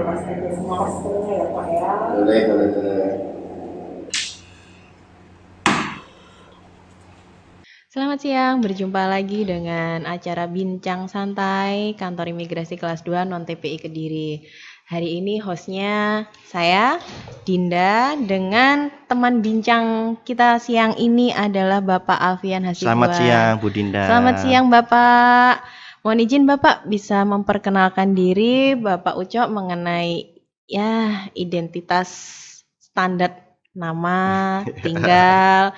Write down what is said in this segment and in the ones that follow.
lepas aja semua kostumnya ya Pak ya. Boleh, boleh, boleh. Selamat siang, berjumpa lagi dengan acara Bincang Santai Kantor Imigrasi Kelas 2 Non-TPI Kediri. Hari ini hostnya saya, Dinda, dengan teman bincang kita siang ini adalah Bapak Alfian Hasibuan. Selamat siang, Bu Dinda. Selamat siang, Bapak. Mohon izin Bapak bisa memperkenalkan diri Bapak Ucok mengenai identitas standar nama, tinggal,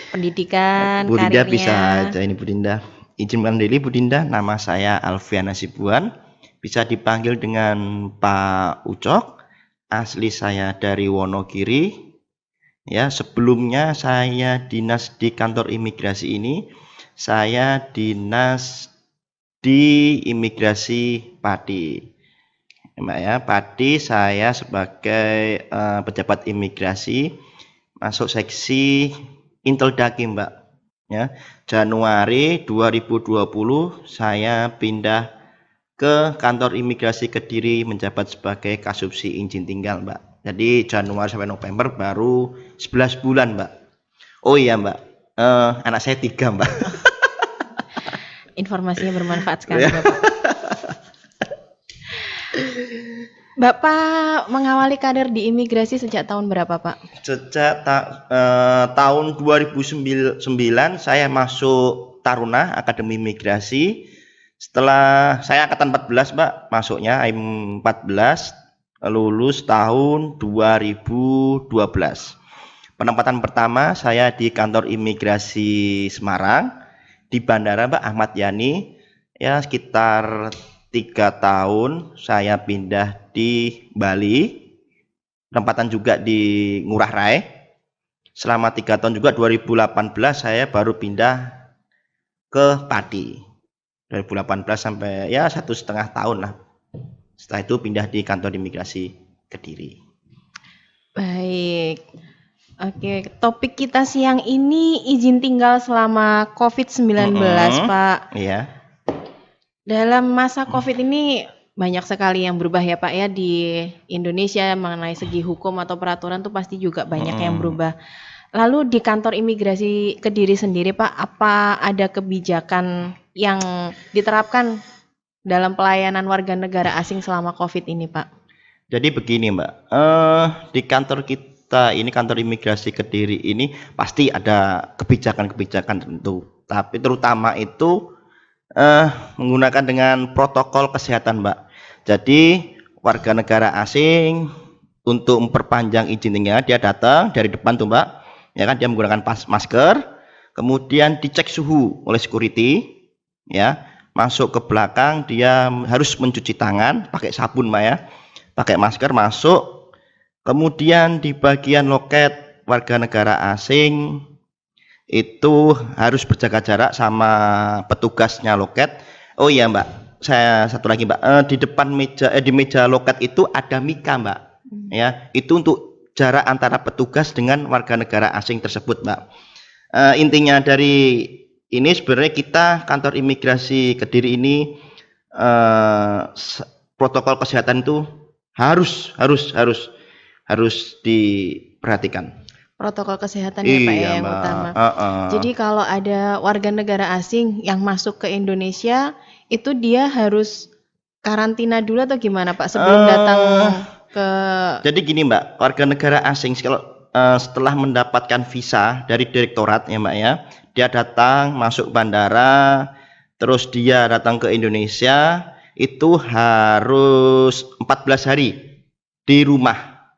pendidikan, Bu Dinda karirnya. bisa aja ini Bu Dinda. Izin diri Bu Dinda, nama saya Alfian Hasibuan. Bisa dipanggil dengan Pak Ucok. Asli saya dari Wonogiri. Ya, sebelumnya saya dinas di kantor imigrasi ini. Saya dinas di imigrasi Pati. Mbak ya, Pati saya sebagai pejabat imigrasi masuk seksi Inteldaki, Mbak. Ya, Januari 2020 saya pindah ke kantor imigrasi Kediri menjabat sebagai kasubsi izin tinggal, Mbak. Jadi Januari sampai November baru 11 bulan, Mbak. Oh iya, Mbak. Anak saya 3, Mbak. Informasinya bermanfaat sekali, Bapak. Bapak mengawali karir di imigrasi sejak tahun berapa, Pak? Sejak tahun 2009 saya masuk Taruna Akademi Imigrasi. Setelah saya angkatan 14, Mbak, masuknya AIM 14, lulus tahun 2012. Penempatan pertama saya di kantor imigrasi Semarang, di Bandara Mbak Ahmad Yani. Ya, sekitar 3 tahun saya pindah di Bali. Penempatan juga di Ngurah Rai. Selama 3 tahun juga 2018 saya baru pindah ke Pati. 2018 sampai ya 1,5 tahun lah. Setelah itu pindah di kantor imigrasi Kediri. Baik. Oke, topik kita siang ini izin tinggal selama COVID-19, Pak. Iya. Dalam masa COVID ini banyak sekali yang berubah ya Pak ya di Indonesia mengenai segi hukum atau peraturan tuh pasti juga banyak yang berubah. Lalu di kantor imigrasi Kediri sendiri Pak, apa ada kebijakan yang diterapkan dalam pelayanan warga negara asing selama COVID ini Pak? Jadi begini Mbak, di kantor kita ini kantor imigrasi Kediri ini pasti ada kebijakan-kebijakan tentu, tapi terutama itu menggunakan dengan protokol kesehatan Mbak. Jadi warga negara asing untuk memperpanjang izin tinggal dia datang dari depan tuh Mbak, ya kan, dia menggunakan masker, kemudian dicek suhu oleh security, ya, masuk ke belakang dia harus mencuci tangan pakai sabun Mbak ya, pakai masker masuk, kemudian di bagian loket warga negara asing itu harus berjaga jarak sama petugasnya loket. Oh iya Mbak, saya satu lagi Mbak, di depan meja di meja loket itu ada mika Mbak, ya, itu untuk jarak antara petugas dengan warga negara asing tersebut Mbak. Intinya dari ini sebenarnya kita kantor imigrasi Kediri ini protokol kesehatan itu harus diperhatikan. Protokol kesehatan ya Pak ya yang Mbak. utama. Jadi kalau ada warga negara asing yang masuk ke Indonesia itu dia harus karantina dulu atau gimana Pak sebelum datang ke. Jadi gini Mbak, warga negara asing kalau setelah mendapatkan visa dari direktorat ya Mbak ya, dia datang masuk bandara, terus dia datang ke Indonesia itu harus 14 hari di rumah.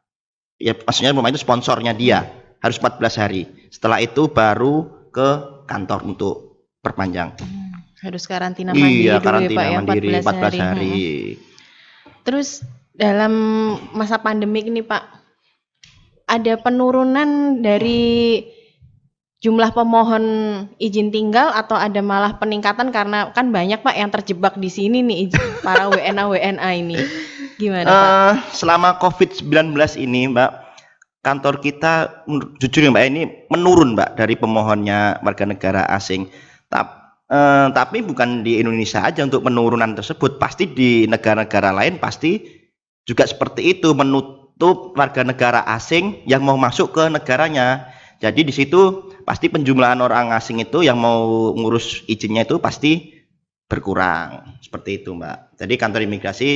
Ya maksudnya rumah itu sponsornya dia, harus 14 hari. Setelah itu baru ke kantor untuk perpanjang. Harus karantina mandiri dulu karantina ya Pak mandiri, ya 14 hari. hari. Terus dalam masa pandemik ini Pak, ada penurunan dari jumlah pemohon izin tinggal atau ada malah peningkatan karena kan banyak Pak yang terjebak di sini nih para WNA ini. Gimana Pak? Selama COVID-19 ini Mbak, kantor kita jujur ya Mbak ini menurun Mbak dari pemohonnya warga negara asing. Tapi bukan di Indonesia aja untuk penurunan tersebut, pasti di negara-negara lain pasti juga seperti itu, menutup warga negara asing yang mau masuk ke negaranya. Jadi di situ pasti penjumlahan orang asing itu yang mau ngurus izinnya itu pasti berkurang. Seperti itu, Mbak. Jadi kantor imigrasi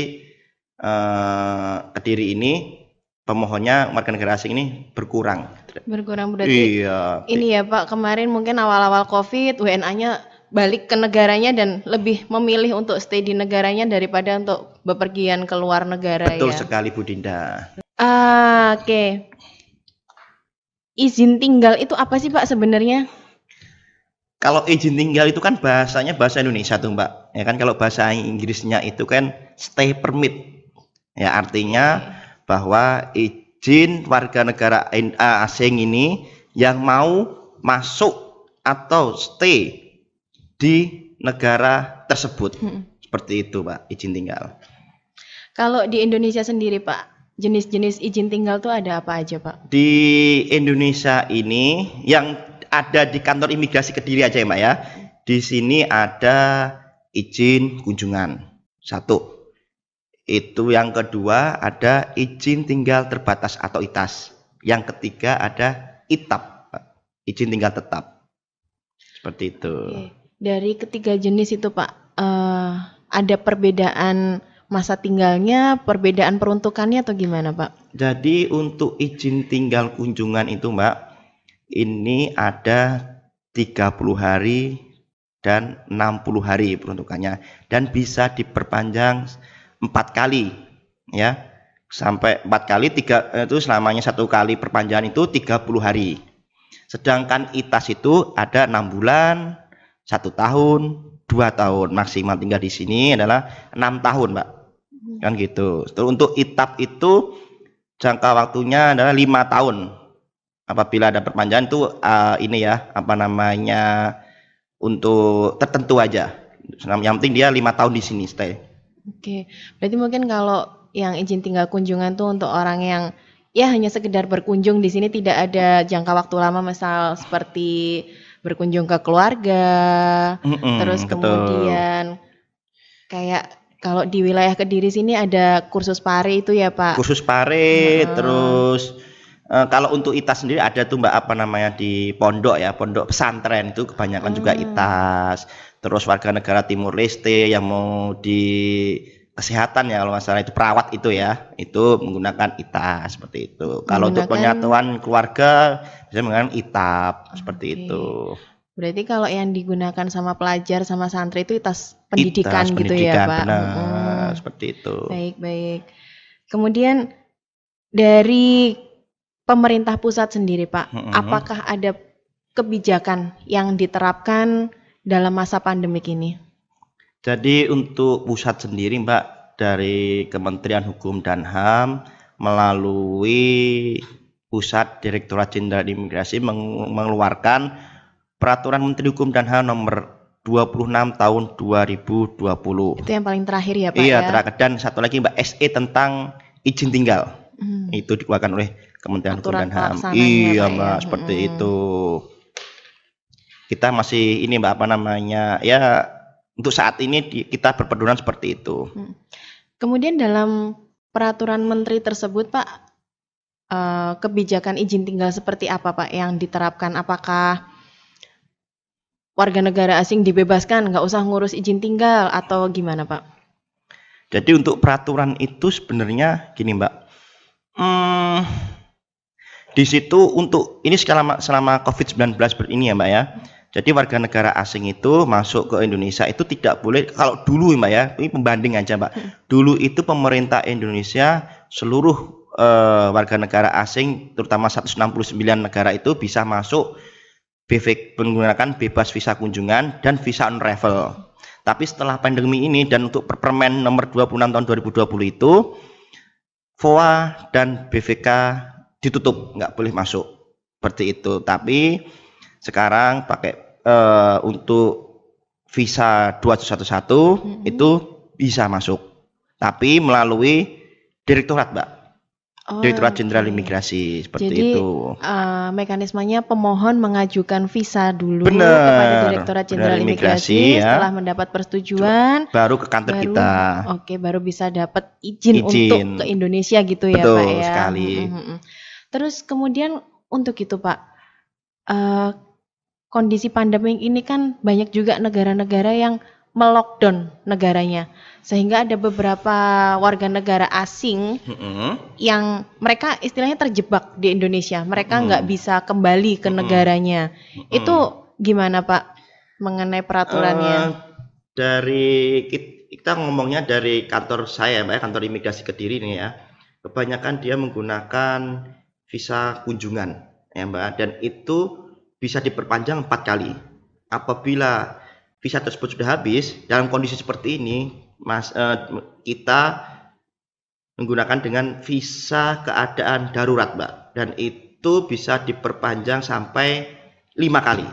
Kediri ini pemohonnya warga negara asing ini berkurang. Berkurang berarti Iya. ini ya Pak, kemarin mungkin awal-awal COVID WNA-nya balik ke negaranya dan lebih memilih untuk stay di negaranya daripada untuk bepergian ke luar negara Betul ya. sekali Bu Dinda. Oke. Izin tinggal itu apa sih Pak sebenarnya? Kalau izin tinggal itu kan bahasanya bahasa Indonesia tuh Mbak. Ya kan kalau bahasa Inggrisnya itu kan stay permit. Ya artinya bahwa izin warga negara asing ini yang mau masuk atau stay di negara tersebut. Seperti itu Pak, izin tinggal. Kalau di Indonesia sendiri Pak, jenis-jenis izin tinggal tuh ada apa aja Pak? Di Indonesia ini yang ada di kantor imigrasi Kediri aja ya Mbak ya. Di sini ada izin kunjungan. Satu. Itu yang kedua ada izin tinggal terbatas atau ITAS. Yang ketiga ada ITAP, izin tinggal tetap. Seperti itu. Oke. Dari ketiga jenis itu Pak, ada perbedaan masa tinggalnya, perbedaan peruntukannya atau gimana Pak? Jadi untuk izin tinggal kunjungan itu Mbak, ini ada 30 hari dan 60 hari peruntukannya. Dan bisa diperpanjang 4 kali ya. Sampai 4 kali, itu selamanya 1 kali perpanjangan itu 30 hari. Sedangkan ITAS itu ada 6 bulan, 1 tahun, 2 tahun. Maksimal tinggal di sini adalah 6 tahun, Mbak. Kan gitu. Terus untuk ITAP itu jangka waktunya adalah 5 tahun. Apabila ada perpanjangan itu ini ya, apa namanya, untuk tertentu aja. Yang penting dia 5 tahun di sini stay. Oke, berarti mungkin kalau yang izin tinggal kunjungan tuh untuk orang yang ya hanya sekedar berkunjung di sini, tidak ada jangka waktu lama, misal seperti berkunjung ke keluarga, terus betul. kemudian kayak kalau di wilayah Kediri sini ada kursus pare itu ya Pak. Kursus pare, terus kalau untuk ITAS sendiri ada tuh Mbak apa namanya di pondok ya, pondok pesantren itu kebanyakan juga ITAS. Terus warga negara Timur Leste yang mau di kesehatan ya kalau nggak salah itu perawat itu ya, itu menggunakan ITAS seperti itu. Kalau untuk penyatuan keluarga bisa menggunakan ITAP seperti itu. Berarti kalau yang digunakan sama pelajar sama santri itu ITAS pendidikan ITAS, gitu pendidikan, ya Pak. Benar, seperti itu. Baik. Kemudian dari pemerintah pusat sendiri Pak, apakah ada kebijakan yang diterapkan dalam masa pandemik ini? Jadi untuk pusat sendiri Mbak, dari Kementerian Hukum dan HAM melalui Pusat Direktorat Jenderal Imigrasi mengeluarkan Peraturan Menteri Hukum dan HAM nomor 26 tahun 2020. Itu yang paling terakhir ya Pak? Iya, ya? terakhir. Dan satu lagi Mbak, SE tentang izin tinggal. Itu dikeluarkan oleh Kementerian Hukum dan HAM. Iya Mbak, ya? Seperti itu. Kita masih ini Mbak apa namanya ya, untuk saat ini kita berpedoman seperti itu. Kemudian dalam peraturan menteri tersebut Pak, kebijakan izin tinggal seperti apa Pak yang diterapkan? Apakah warga negara asing dibebaskan nggak usah ngurus izin tinggal atau gimana Pak? Jadi untuk peraturan itu sebenarnya gini Mbak, di situ untuk ini selama COVID-19 ini ya Mbak ya. Jadi warga negara asing itu masuk ke Indonesia itu tidak boleh, kalau dulu Mbak ya, ini pembanding aja Mbak. Dulu itu pemerintah Indonesia seluruh warga negara asing terutama 169 negara itu bisa masuk menggunakan bebas visa kunjungan dan visa on arrival. Tapi setelah pandemi ini dan untuk Permen nomor 26 tahun 2020 itu VOA dan BVK ditutup, nggak boleh masuk seperti itu. Tapi sekarang pakai untuk visa 2111 itu bisa masuk, tapi melalui direktorat Mbak. Direktorat Jenderal Oke. Imigrasi seperti Jadi itu. mekanismenya pemohon mengajukan visa dulu kepada Benar, Direktorat benar Jenderal imigrasi Imigrasi, ya. setelah mendapat persetujuan Baru ke kantor baru kita. baru bisa dapat izin untuk Izin. ke Indonesia gitu ya, Pak Betul ya. sekali. Terus kemudian untuk itu, Pak, eh, kondisi pandemi ini kan banyak juga negara-negara yang melockdown negaranya, sehingga ada beberapa warga negara asing Mm-mm. yang mereka istilahnya terjebak di Indonesia, mereka nggak Mm-mm. bisa kembali ke Mm-mm. negaranya. Mm-mm. Itu gimana, Pak, mengenai peraturannya? Dari kita ngomongnya dari kantor saya, Mbak, ya, kantor imigrasi Kediri nih ya. Kebanyakan dia menggunakan visa kunjungan, ya Mbak, dan itu bisa diperpanjang 4 kali. Apabila visa tersebut sudah habis dalam kondisi seperti ini, kita menggunakan dengan visa keadaan darurat, Mbak, dan itu bisa diperpanjang sampai 5 kali.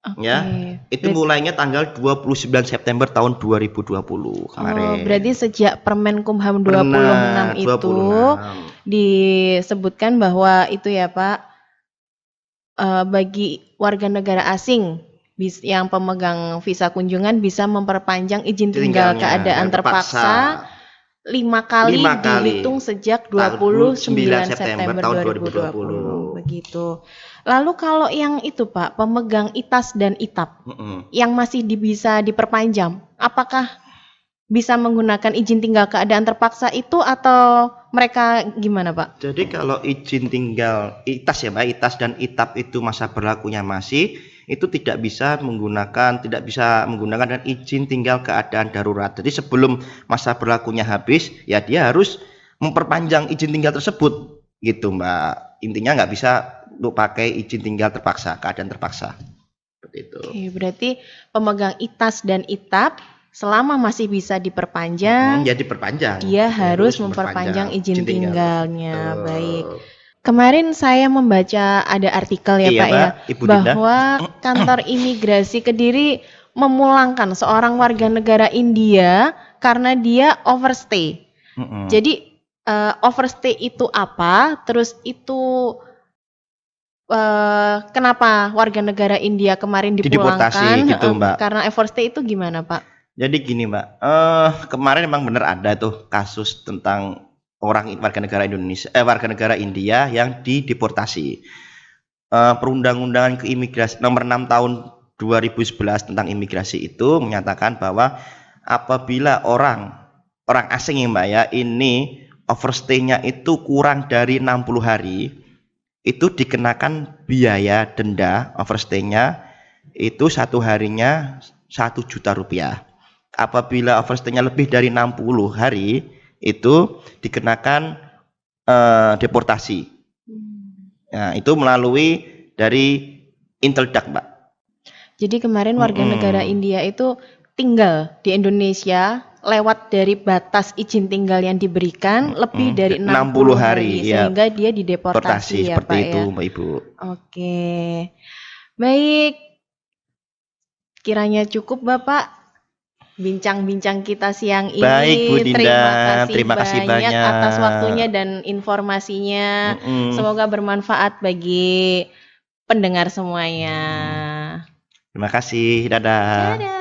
Oke. Ya, itu mulainya tanggal 29 September tahun 2020 kemarin. Berarti sejak Permenkumham 26 Benar, itu 26. disebutkan bahwa itu ya, Pak, bagi warga negara asing yang pemegang visa kunjungan bisa memperpanjang izin tinggal Tinggalnya keadaan dan terpaksa 5 kali 5 kali. dihitung sejak 29 September 2020. Begitu. Lalu kalau yang itu, Pak, pemegang ITAS dan ITAP yang masih bisa diperpanjang, apakah bisa menggunakan izin tinggal keadaan terpaksa itu atau mereka gimana, Pak? Jadi kalau izin tinggal ITAS ya, Mbak, ITAS dan ITAP itu masa berlakunya masih, itu tidak bisa menggunakan dengan izin tinggal keadaan darurat. Jadi sebelum masa berlakunya habis, ya dia harus memperpanjang izin tinggal tersebut, gitu, Mbak. Intinya nggak bisa untuk pakai izin tinggal terpaksa, keadaan terpaksa. Seperti itu. Oke, berarti pemegang ITAS dan ITAP selama masih bisa diperpanjang, ya diperpanjang. Dia harus memperpanjang izin tinggalnya. Betul. Baik. Kemarin saya membaca ada artikel ya, Iya, Pak, Mbak, ya, Ibu Dinda. bahwa kantor imigrasi Kediri memulangkan seorang warga negara India karena dia overstay. Jadi overstay itu apa? Terus itu kenapa warga negara India kemarin dipulangkan? Dideportasi gitu, Mbak. Karena overstay itu gimana, Pak? Jadi gini, Mbak, kemarin memang benar ada tuh kasus tentang warga negara India yang dideportasi. Perundang-undangan keimigrasi nomor 6 tahun 2011 tentang imigrasi itu menyatakan bahwa apabila orang asing ya, Mbak, ya, ini overstay-nya itu kurang dari 60 hari, itu dikenakan biaya denda overstay-nya itu 1 harinya 1 juta rupiah. Apabila overstay-nya lebih dari 60 hari itu dikenakan deportasi. Nah, itu melalui dari Inteldak, Mbak. Jadi kemarin warga negara India itu tinggal di Indonesia lewat dari batas izin tinggal yang diberikan lebih dari 60 hari sehingga dia dideportasi ya, seperti Pak, itu, ya. Mbak Ibu. Oke. Baik. Kiranya cukup, Bapak, bincang-bincang kita siang ini. Baik, Bu Dinda. Terima kasih banyak atas waktunya dan informasinya. Semoga bermanfaat bagi pendengar semuanya. Terima kasih. Dadah. Dadah.